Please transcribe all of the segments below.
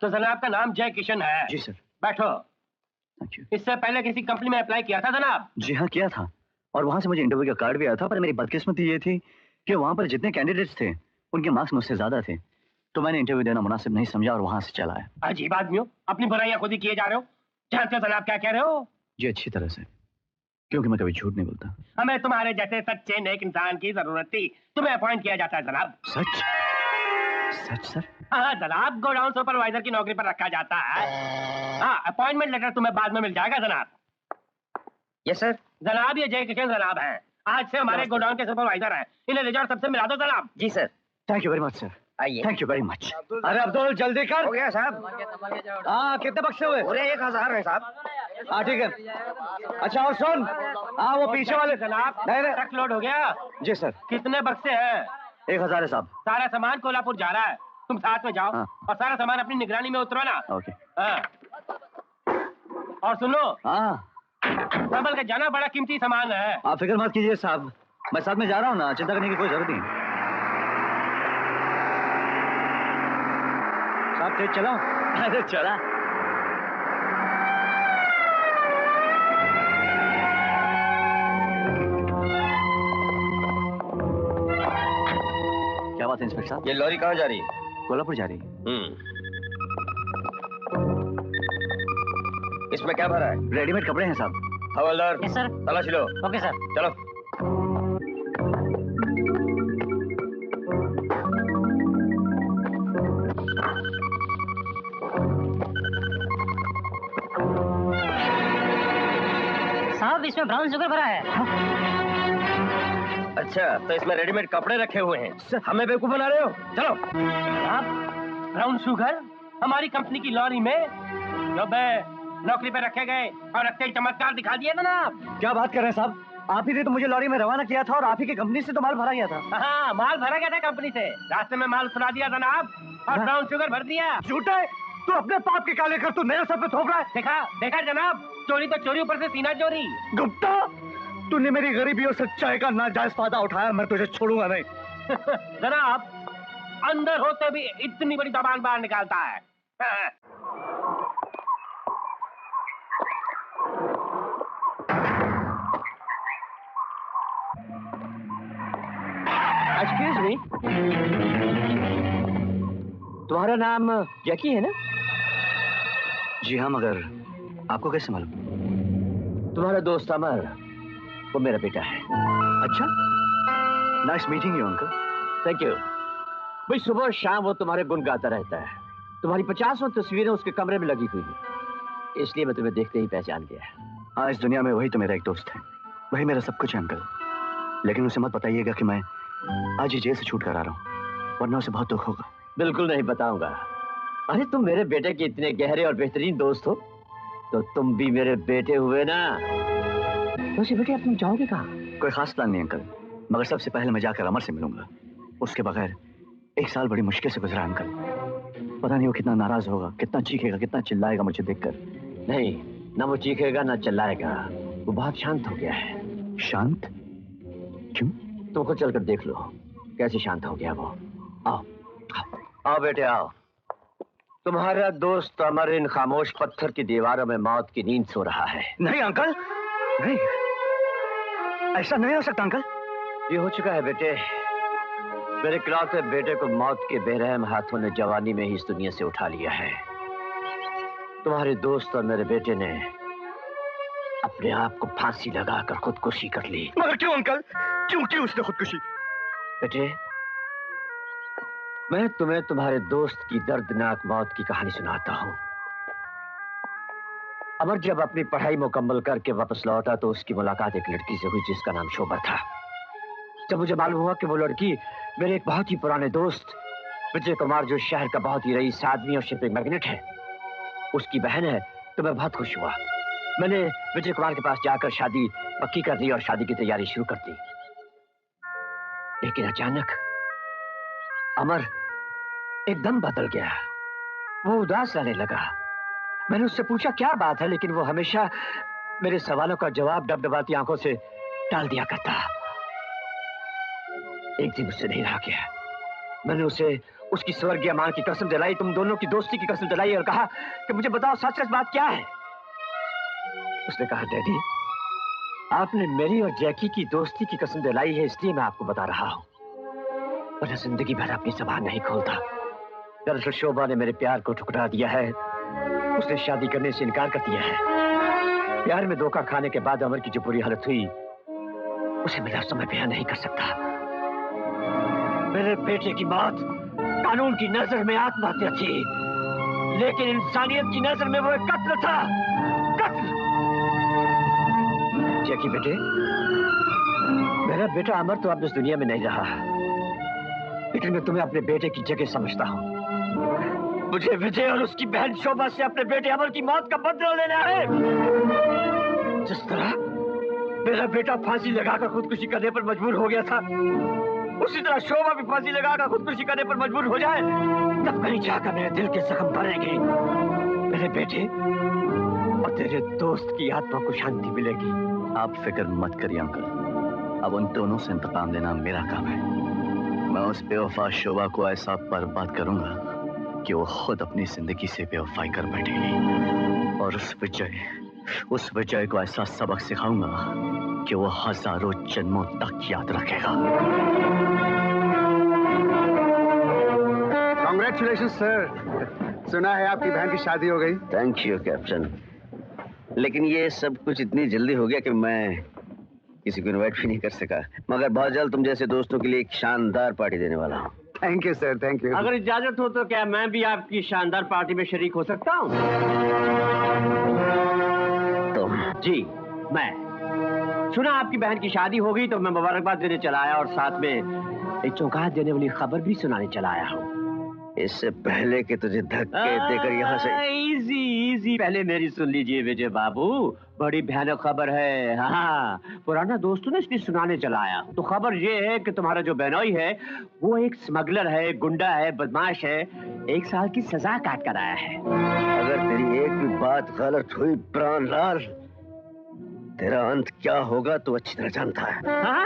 तो जनाब का नाम जय किशन है? जी सर। बैठो। Thank you. इससे पहले किसी कंपनी में अप्लाई किया था जनाब? जी हाँ, किया था, और वहां से मुझे इंटरव्यू का कार्ड भी आया था, पर मेरी बदकिस्मती ये थी कि वहां पर जितने कैंडिडेट्स थे उनके मार्क्स मुझसे ज्यादा थे, तो मैंने इंटरव्यू देना मुनासिब नहीं समझा और वहां से चला आया। अजीब आदमी हो, अपनी बुराइयां खुद ही किए जा रहे हो। जानते हो जनाब क्या कह रहे हो? जी अच्छी तरह से, क्योंकि मैं कभी झूठ नहीं बोलता। हमें तुम्हारे जैसे सच्चे नेक इंसान की जरूरत थी, तुम्हें अपॉइंट किया जाता है जनाब। सच? सच सर? हाँ जनाब, गोडाउन सुपरवाइजर की नौकरी पर रखा जाता है। हाँ, अपॉइंटमेंट लेटर तुम्हें बाद में मिल जाएगा जनाब। Yes sir. जनाब ये जय किशन जनाब हैं, आज से हमारे गोडाउन के सुपरवाइजर हैं। इन्हें ले जाओ, सबसे मिला दो जनाब। जी sir. Thank you very much sir. आइए। Thank you very much. अरे अब्दुल जल्दी कर। हो गया साहब। हाँ, कितने बक्से हुए? पूरे 1000 है साहब। हाँ ठीक है। अच्छा और सुन, हाँ वो पीछे वाले जनाब नहीं। ट्रक लोड हो गया। जी सर। कितने बक्से हैं? 1000 है साहब। सारा सामान कोल्हापुर जा रहा है, तुम साथ में जाओ। हाँ। और सारा सामान अपनी निगरानी में उतरो ना। ओके। हाँ। और सुनो, हाँ संभल के जाना, बड़ा कीमती सामान है। आप फिक्र मत कीजिए साहब, मैं साथ में जा रहा हूँ ना, चिंता करने की कोई जरूरत नहीं। साहब तेज चलाओ। अरे चला। क्या बात है इंस्पेक्टर साहब? ये लॉरी कहाँ जा रही है? कोल्हापुर जा रही है। इसमें क्या भरा है? रेडीमेड कपड़े हैं साहब। हवलदार। Yes sir. तलाशी लो। Okay sir. चलो। साहब इसमें ब्राउन शुगर भरा है। अच्छा, तो इसमें रेडीमेड कपड़े रखे हुए हैं। हमें बेवकूफ बना रहे हो? चलो। आप ब्राउन शुगर हमारी कंपनी की लॉरी में? नौकरी पे रखे गए और रखते ही चमत्कार दिखा दिए जनाब। क्या बात कर रहे हैं साहब? आप ही ने तो मुझे लॉरी में रवाना किया था और आप ही की कंपनी से तो माल भरा गया था। हाँ, माल भरा गया था कंपनी से, रास्ते में माल उतरा दिया जनाब और ब्राउन शुगर भर दिया। झूठा है, तू अपने पाप के काले कर, तू मेरे सर पे थोप रहा है। देखा जनाब, चोरी तो चोरी, ऊपर से सीना चोरी। गुप्ता, तूने मेरी गरीबी और सच्चाई का नाजायज फायदा उठाया, मैं तुझे छोड़ूंगा नहीं। जनाब अंदर होते भी इतनी बड़ी जबान बाहर निकालता है। एक्सक्यूज मी, तुम्हारा नाम जैकी है ना? जी हाँ, मगर आपको कैसे मालूम? तुम्हारा दोस्त अमर, वो मेरा बेटा है। अच्छा, nice meeting you uncle. Thank you. भाई सुबह शाम वो तुम्हारे गुण गाता रहता है। तुम्हारी 50 तस्वीरें उसके कमरे में लगी हुई हैं, इसलिए मैं तुम्हें देखते ही पहचान गया। हाँ, इस दुनिया में वही तो मेरा एक दोस्त है, वही मेरा सब कुछ है अंकल। लेकिन उसे मत बताइएगा कि मैं आज ही जेल से छूट कर आ रहा हूँ, वरना उसे बहुत दुख होगा। बिल्कुल नहीं बताऊंगा। अरे तुम मेरे बेटे के इतने गहरे और बेहतरीन दोस्त हो, तो तुम भी मेरे बेटे हुए ना। वैसे बेटे अब तुम जाओगे कहाँ? कोई खास प्लान नहीं अंकल, मगर सबसे पहले मैं जाकर अमर से मिलूंगा। उसके बगैर 1 साल बड़ी मुश्किल से गुजरा अंकल। पता नहीं वो कितना नाराज होगा, कितना चीखेगा, कितना चिल्लाएगा मुझे देखकर। नहीं, ना वो चीखेगा ना चिल्लाएगा, वो बहुत शांत हो गया है। शांत? क्यों? तुमको चलकर देख लो कैसे शांत हो गया वो। आओ आओ बेटे आओ। तुम्हारा दोस्त अमर इन खामोश पत्थर की दीवारों में मौत की नींद सो रहा है। नहीं अंकल, नहीं, ऐसा नहीं हो सकता अंकल। ये हो चुका है बेटे। मेरे इकलौते बेटे को मौत के बेरहम हाथों ने जवानी में ही इस दुनिया से उठा लिया है। तुम्हारे दोस्त और मेरे बेटे ने अपने आप को फांसी लगाकर खुदकुशी कर ली। मगर क्यों अंकल? क्यों की उसने खुदकुशी? बेटे, मैं तुम्हें तुम्हारे दोस्त की दर्दनाक मौत की कहानी सुनाता हूं। अमर जब अपनी पढ़ाई मुकम्मल करके वापस लौटा तो उसकी मुलाकात एक लड़की से हुई जिसका नाम शोभा था। जब मुझे मालूम हुआ कि वो लड़की मेरे एक बहुत ही पुराने दोस्त विजय कुमार, जो शहर का बहुत ही रईस आदमी और शिपिंग मैग्नेट है, उसकी बहन है, तो मैं बहुत खुश हुआ। मैंने विजय कुमार के पास जाकर शादी पक्की कर दी और शादी की तैयारी शुरू कर दी। लेकिन अचानक अमर एकदम बदल गया। वो उदास रहने लगा। मैंने उससे पूछा क्या बात है, लेकिन वो हमेशा मेरे सवालों का जवाब डबडबाती आंखों से टाल दिया करता। एक दिन उससे नहीं रहा गया। मैंने उसे उसकी स्वर्गीय मां की कसम दिलाई, तुम दोनों की दोस्ती की कसम दिलाई और कहा कि मुझे बताओ सच सच बात क्या है। उसने कहा डैडी, आपने मेरी और जैकी की दोस्ती की कसम दिलाई है, इसलिए मैं आपको बता रहा हूं, वरना जिंदगी भर अपनी जबान नहीं खोलता। दरअसल शोभा ने मेरे प्यार को ठुकरा दिया है, उसने शादी करने से इनकार कर दिया है। प्यार में धोखा खाने के बाद अमर की जो बुरी हालत हुई उसे मैं लफ्ज़ों में बयान नहीं कर सकता। मेरे बेटे की मौत कानून की नजर में आत्महत्या थी, लेकिन इंसानियत की नजर में वो एक कत्ल था। कत्ल। जैकी बेटे, मेरा बेटा अमर तो अब इस दुनिया में नहीं रहा, लेकिन मैं तुम्हें अपने बेटे की जगह समझता हूँ। मुझे विजय और उसकी बहन शोभा से अपने बेटे अमर की मौत का बदला लेना है। जिस तरह मेरा बेटा फांसी लगाकर खुदकुशी करने पर मजबूर हो गया था, उसी तरह शोभा भी फांसी लगाकर खुदकुशी करने पर मजबूर हो जाए, तब कहीं जाकर मेरे दिल के जख्म भरेंगे। मेरे बेटे और तेरे दोस्त की आत्मा को शांति मिलेगी। आप फिक्र मत करिए अंकल, अब उन दोनों से इंतकाम लेना मेरा काम है। मैं उस बेवफा शोभा को ऐसा बर्बाद करूंगा कि वो खुद अपनी जिंदगी से बेवफाई कर बैठेगी, और उस विजय को ऐसा सबक सिखाऊंगा कि वो हजारों जन्मों तक याद रखेगा। कांग्रेचुलेशन सर, सुना है आपकी बहन की शादी हो गई। थैंक यू कैप्टन, लेकिन ये सब कुछ इतनी जल्दी हो गया कि मैं किसी को इनवाइट भी नहीं कर सका, मगर बहुत जल्द तुम जैसे दोस्तों के लिए एक शानदार पार्टी देने वाला हूँ। Thank you sir, thank you. अगर इजाजत हो तो क्या मैं भी आपकी शानदार पार्टी में शरीक हो सकता हूँ? तुम? जी, मैं सुना आपकी बहन की शादी हो गई तो मैं मुबारकबाद देने चला आया, और साथ में एक चौंका देने वाली खबर भी सुनाने चला आया हूँ। इससे पहले कि तुझे धक्के देकर यहाँ से इजी पहले मेरी सुन लीजिए विजय बाबू, बड़ी भयानक खबर है। हाँ, पुराना दोस्तों ने इसलिए सुनाने चला आया। तो खबर ये है कि तुम्हारा जो बहनोई है वो एक स्मगलर है, गुंडा है, बदमाश है, 1 साल की सजा काट कर आया है। अगर तेरी एक भी बात गलत हुई प्राणलाल, तेरा अंत क्या होगा तो अच्छी तरह जानता है। हाँ,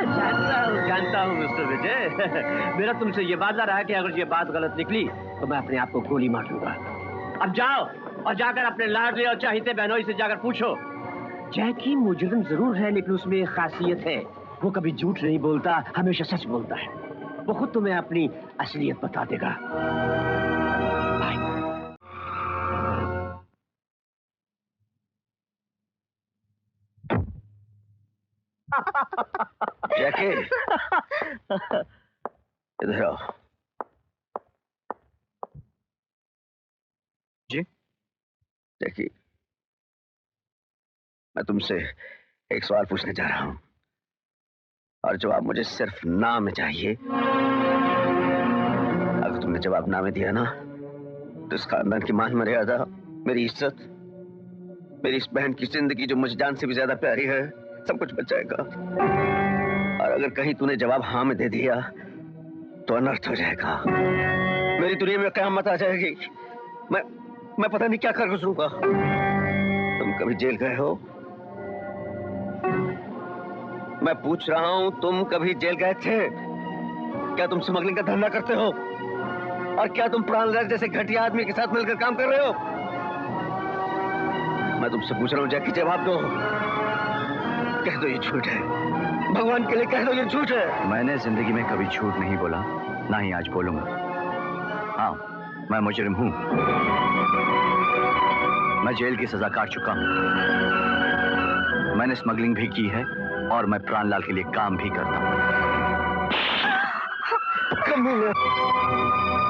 जानता हूँ मिस्टर विजय। मेरा तुमसे ये वादा रहा कि अगर ये बात गलत निकली तो मैं अपने आप को गोली मार लूंगा। अब जाओ और जाकर अपने लाडले और चाहते बहनोई से जाकर पूछो, जैकी मुजरिम जरूर है लेकिन उसमें एक खासियत है, वो कभी झूठ नहीं बोलता, हमेशा सच बोलता है। वो खुद तुम्हें अपनी असलियत बता देगा। जैकी, इधर आओ। जी? जैकी, मैं तुमसे एक सवाल पूछने जा रहा हूं, और जवाब मुझे सिर्फ ना में चाहिए। अगर तुमने जवाब ना में दिया ना, तो इस खानदान की मान मर्यादा, मेरी इज्जत, मेरी इस बहन की जिंदगी जो मुझे जान से भी ज्यादा प्यारी है, सब कुछ बच जाएगा। और अगर कहीं तूने जवाब हाँ में दे दिया तो अनर्थ हो जाएगा, मेरी दुनिया में क़यामत आ जाएगी। मैं पता नहीं क्या कर गुजरूंगा। तुम कभी जेल गए हो? मैं पूछ रहा हूं, तुम कभी जेल गए थे? क्या तुम स्मगलिंग का धंधा करते हो? और क्या तुम प्राणलाल जैसे घटिया आदमी के साथ मिलकर काम कर रहे हो? मैं तुमसे पूछ रहा हूं जैकी, जवाब दो। कह दो ये झूठ है, भगवान के लिए कह दो ये झूठ है। मैंने जिंदगी में कभी झूठ नहीं बोला, ना ही आज बोलूंगा। हाँ, मैं मुजरिम हूं, मैं जेल की सजा काट चुका हूं, मैंने स्मगलिंग भी की है और मैं प्राणलाल के लिए काम भी करता हूं।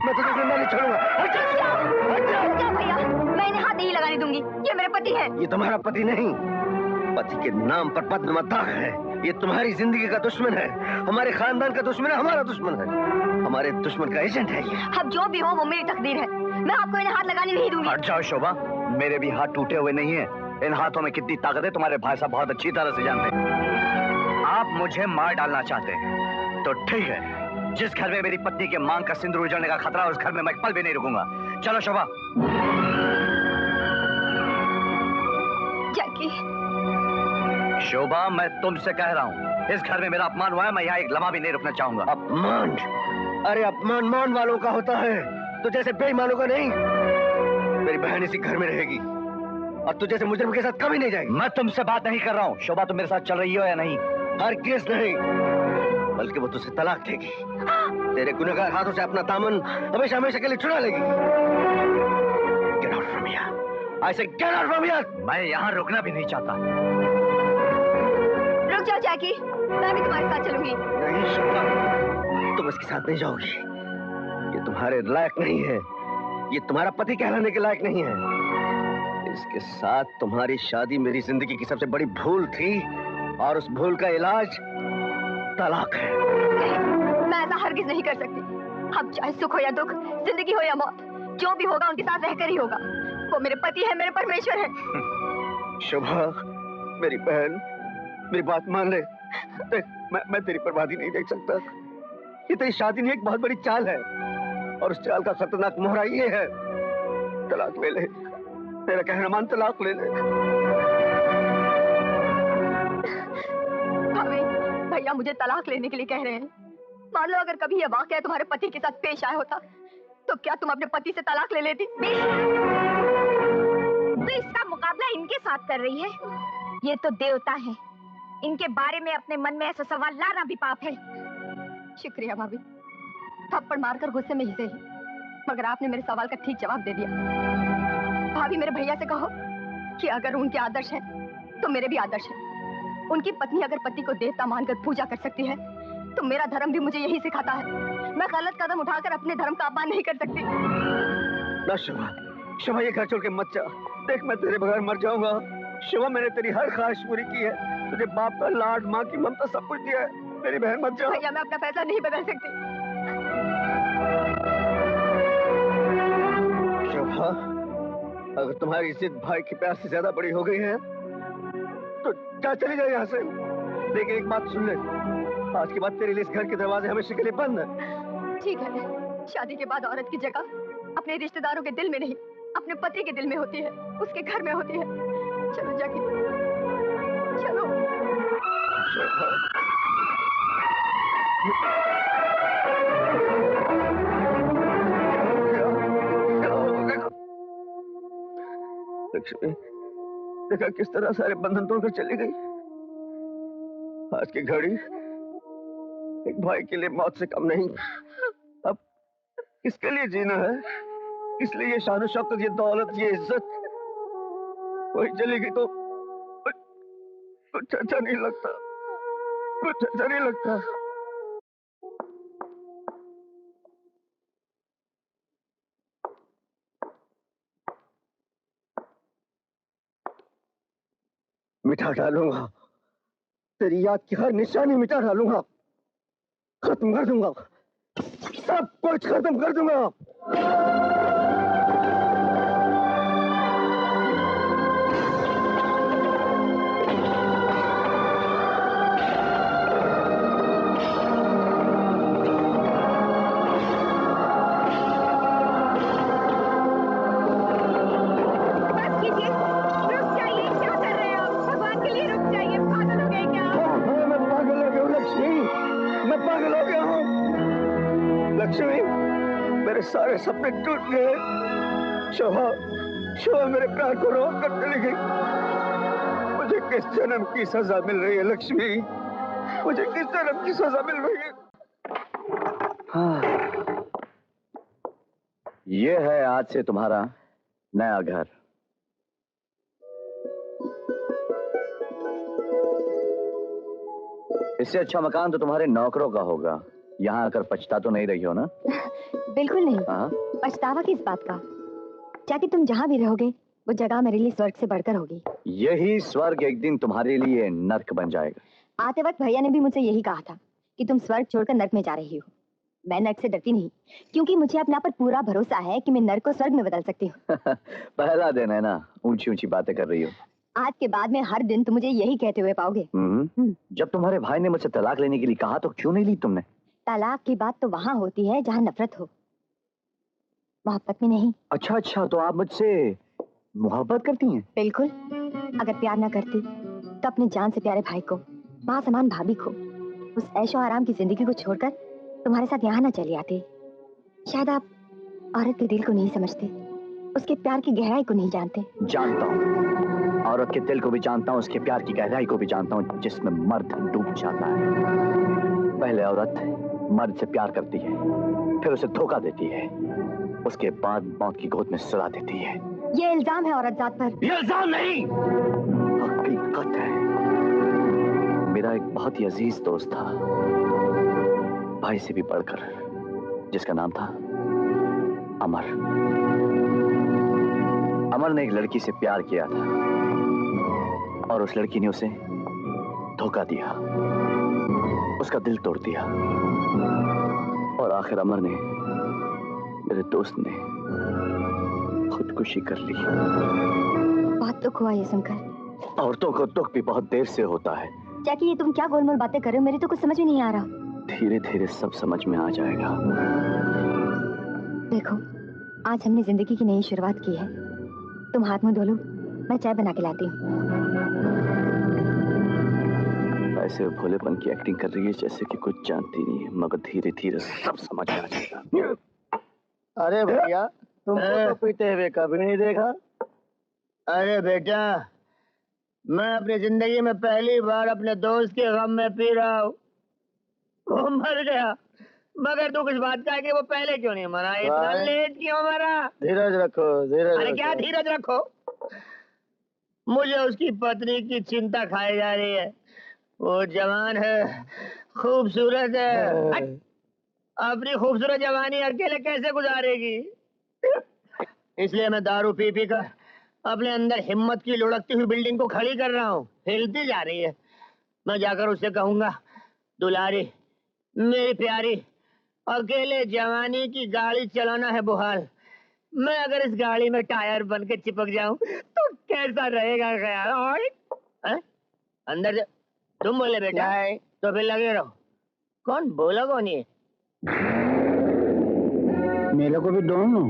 मैं तुझे जिंदा नहीं छोड़ूंगा। क्या भैया, मैं इन्हें हाथ नहीं लगाने दूंगी, ये मेरे पति है। ये तुम्हारा पति नहीं, पति के नाम पर पद में दाग है। ये तुम्हारी जिंदगी का दुश्मन है, हमारे खानदान का दुश्मन है, हमारा दुश्मन है, हमारे दुश्मन का एजेंट है ये। अब जो भी हो वो मेरी तकदीर है, मैं आपको इन्हें हाथ लगाने नहीं दूंगी। हट जाओ शोभा, मेरे भी हाथ टूटे हुए नहीं है। इन हाथों में कितनी ताकत है तुम्हारे भाई साहब बहुत अच्छी तरह से जानते हैं। आप मुझे मार डालना चाहते हैं तो ठीक है, जिस घर में मेरी पत्नी के मांग का सिंदूर उजड़ने का खतरा है उस घर में मैं एक पल भी नहीं रुकूंगा। चलो शोभा। जैकी। शोभा, मैं तुमसे कह रहा हूँ, इस घर में मेरा अपमान हुआ है, मैं यहाँ एक लम्हा भी नहीं रुकना चाहूंगा। अपमान? अरे अपमान मान वालों का होता है, तो जैसे बेईमानों का नहीं। मेरी बहन इसी घर में रहेगी और तू जैसे मुजरिम के साथ कभी नहीं जाएगी। मैं तुमसे बात नहीं कर रहा हूँ। शोभा तुम मेरे साथ चल रही हो या नहीं? हरगिज़ नहीं, बल्कि वो तुझसे तलाक देगी। तेरे गुनहगार हाथों से अपना दामन हमेशा हमेशा के लिए छुड़ा लेगी। Get out from here. I say get out from here. मैं यहाँ रुकना भी नहीं चाहता। रुक जाओ जैकी, मैं भी तुम्हारे साथ चलूंगी। नहीं शोभा, तुम इसके साथ नहीं जाओगी। ये तुम्हारे लायक नहीं है, ये तुम्हारा पति कहलाने के लायक नहीं है। इसके साथ तुम्हारी शादी मेरी जिंदगी की सबसे बड़ी भूल थी और उस भूल का इलाज तलाक है। नहीं, मैं ऐसा हरगिज नहीं कर सकती। अब चाहे सुख हो या दुख, जिंदगी हो या मौत, जो भी होगा उनके साथ रहकर ही होगा। वो मेरे पति है, मेरे परमेश्वर है। शोभा, मेरी बहन, मेरी बात मान ले। देख, मैं तेरी बर्बादी नहीं देख सकता। ये तेरी शादी नहीं, एक बहुत बड़ी चाल है और उस चाल का खतरनाक मोहरा ये है। तलाक ले ले, मेरा कहना मान, तलाक ले ले। भाभी, भैया मुझे तलाक लेने के लिए कह रहे हैं। मान लो अगर कभी यह वाकया तुम्हारे पति के साथ पेश आया होता, तो क्या तुम अपने पति से तलाक ले लेती? तो इसका मुकाबला इनके साथ कर रही है। ये तो देवता है, इनके बारे में अपने मन में ऐसा सवाल लाना भी पाप है। शुक्रिया भाभी, थप्पड़ मारकर गुस्से में ही सही, मगर आपने मेरे सवाल का ठीक जवाब दे दिया। भाभी, मेरे भैया से कहो कि अगर उनके आदर्श हैं, तो मेरे भी आदर्श हैं। उनकी पत्नी अगर पति को देवता मानकर पूजा कर सकती है, तो मेरा धर्म भी मुझे यही सिखाता है। मैं गलत कदम उठाकर अपने धर्म का अपमान नहीं कर सकती। ना शोभा, शोभा ये घर छोड़ के मत जा। देख, मैं तेरे बगैर मर जाऊंगा। शोभा, मैंने तेरी हर ख्वाहिश पूरी की है, तुझे बाप का लाड, माँ की ममता, सब कुछ दिया है। मेरी बहन मत जा। भैया, मैं अपना फैसला नहीं बदल सकती। शोभा, अगर तुम्हारी जिद भाई के प्यार से ज्यादा बड़ी हो गई है, तो जा, चली जाए यहाँ से। लेकिन एक बात सुन ले, आज के बाद तेरे लिए इस घर के दरवाजे हमेशा के लिए बंद है। ठीक है, शादी के बाद औरत की जगह अपने रिश्तेदारों के दिल में नहीं, अपने पति के दिल में होती है, उसके घर में होती है। चलो जाके, चलो। लक्ष्मी, देखा किस तरह सारे बंधन तोड़कर चली गई। आज की घड़ी एक भाई के लिए मौत से कम नहीं। अब किसके लिए जीना है? इसलिए ये शान शौकत, ये दौलत, ये इज्जत, वही चली गई तो कुछ अच्छा नहीं लगता, कुछ अच्छा नहीं लगता। मिटा डालूंगा तेरी याद की हर निशानी, मिटा डालूंगा, खत्म कर दूंगा, सब कुछ खत्म कर दूंगा। लक्ष्मी, मेरे सारे सपने टूट गए। शोभा, शोभा मेरे प्यार को रोक कर चली गई। मुझे किस जन्म की सजा मिल रही है लक्ष्मी? मुझे किस जन्म की सजा मिल रही है? हाँ। ये है आज से तुम्हारा नया घर। इससे अच्छा मकान तो तुम्हारे नौकरों का होगा। यहाँ आकर पछता तो नहीं रही हो ना? बिल्कुल नहीं। पछतावा किस बात का? जाके तुम जहाँ भी रहोगे, वो जगह मेरे लिए स्वर्ग से बढ़कर होगी। यही स्वर्ग एक दिन तुम्हारे लिए नर्क बन जाएगा। आते वक्त भैया ने भी मुझसे यही कहा था कि तुम स्वर्ग छोड़कर नर्क में जा रही हो। मैं नर्क से डरती नहीं, क्योंकि मुझे अपने आप पर पूरा भरोसा है कि मैं नर्क को स्वर्ग में बदल सकती हूँ। पहला दिन है ना, ऊंची ऊंची बातें कर रही हो। आज के बाद में हर दिन तुम मुझे यही कहते हुए पाओगे। जब तुम्हारे भाई ने मुझसे तलाक लेने के लिए कहा तो क्यों नहीं ली तुमने? तलाक की बात तो वहाँ होती है जहाँ नफरत हो, मोहब्बत में नहीं। अच्छा अच्छा, तो आप मुझसे मोहब्बत करती हैं? बिल्कुल। अगर प्यार ना करती तो अपने जान से प्यारे भाई को, माँ समान भाभी को, उस ऐशो आराम की जिंदगी को छोड़कर तुम्हारे साथ यहाँ ना चली आती। शायद आप औरत के दिल को नहीं समझते, उसके प्यार की गहराई को नहीं जानते। जानता हूँ, औरत के दिल को भी जानता हूँ, उसके प्यार की गहराई को भी जानता हूँ, जिसमें मर्द डूब जाता है। पहले औरत मर्द से प्यार करती है, फिर उसे धोखा देती है, उसके बाद मौत की गोद में सुला देती है। ये इल्जाम है औरत जात पर। ये इल्जाम नहीं, हकीकत है। मेरा एक बहुत ही अजीज दोस्त था, भाई से भी बढ़कर, जिसका नाम था अमर। अमर ने एक लड़की से प्यार किया था और उस लड़की ने उसे धोखा दिया, उसका दिल तोड़ दिया और आखिर अमर ने, मेरे दोस्त ने खुदकुशी कर ली। बहुत दुख हुआ ये सुनकर। औरतों को दुख भी बहुत देर से होता है। जैकी, ये तुम क्या गोलमोल बातें कर रहे हो? मेरी तो कुछ समझ में नहीं आ रहा। धीरे धीरे सब समझ में आ जाएगा। देखो, आज हमने जिंदगी की नई शुरुआत की है। तुम हाथ मुंह धो लो, मैं चाय बना के लाती हूँ। ऐसे भोलेपन की एक्टिंग कर रही है जैसे कि कुछ जानती नहीं है, मगर धीरे धीरे सब समझ में आ जाएगा। अरे भैया, तुमको तो पीते हुए कभी नहीं देखा। अरे बेटा, मैं अपनी जिंदगी में पहली बार अपने दोस्त के गम में पी रहा हूँ। वो मर गया, मगर तू कुछ बात का कि वो पहले क्यों नहीं मरा, इतना लेट क्यों मरा? धीरज रखो, धीरज। अरे क्या धीरज रखो? मुझे उसकी पत्नी की चिंता खाई जा रही है। वो जवान है, खूबसूरत है। अपनी खूबसूरत जवानी अकेले कैसे गुजारेगी? इसलिए मैं दारू पी पी कर अपने अंदर हिम्मत की लुढ़कती हुई बिल्डिंग को खड़ी कर रहा हूँ। हिलती जा रही है। मैं जाकर उससे कहूंगा, दुलारी मेरी प्यारी, अकेले जवानी की गाड़ी चलाना है बुहाल। मैं अगर इस गाड़ी में टायर बन के चिपक जाऊं तो कैसा रहेगा ख्याल? और अंदर तुम बोले बेटा, तो फिर लगे रहो। कौन बोला कौन ये? मेरे को भी दोनों।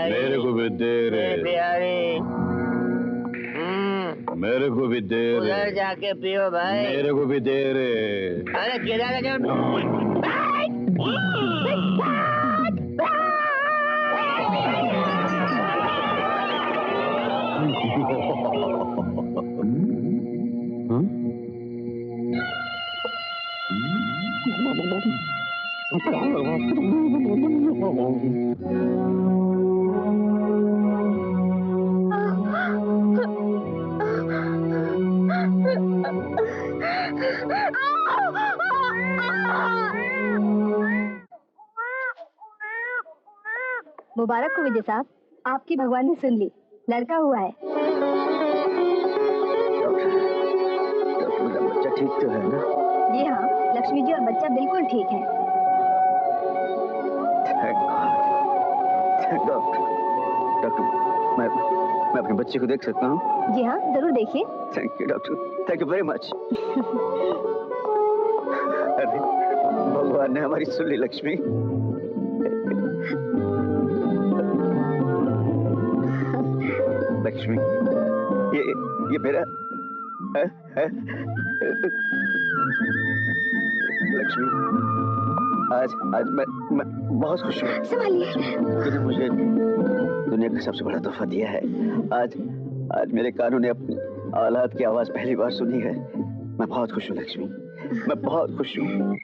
मेरे को भी दे रे प्यारी, मेरे को भी दे रे। उधर जाके पियो भाई। मेरे को भी दे रे। अरे किधर है? मुबारक हो विजय साहब, आपकी भगवान ने सुन ली, लड़का हुआ है। डॉक्टर, बच्चा ठीक तो है ना? जी हाँ, लक्ष्मी जी और बच्चा बिल्कुल ठीक है। डॉक्टर, मैं अपने बच्चे को देख सकता हूँ? जी हाँ, जरूर देखिए। Thank you doctor, thank you very much. अरे भगवान ने हमारी सुन ली लक्ष्मी। लक्ष्मी, ये मेरा है? लक्ष्मी, आज मैं बहुत खुश हूँ। संभालिए। तूने मुझे दुनिया का सबसे बड़ा तोहफा दिया है। आज मेरे कानों ने अपनी औलाद की आवाज पहली बार सुनी है। मैं बहुत खुश हूँ लक्ष्मी, मैं बहुत खुश हूँ।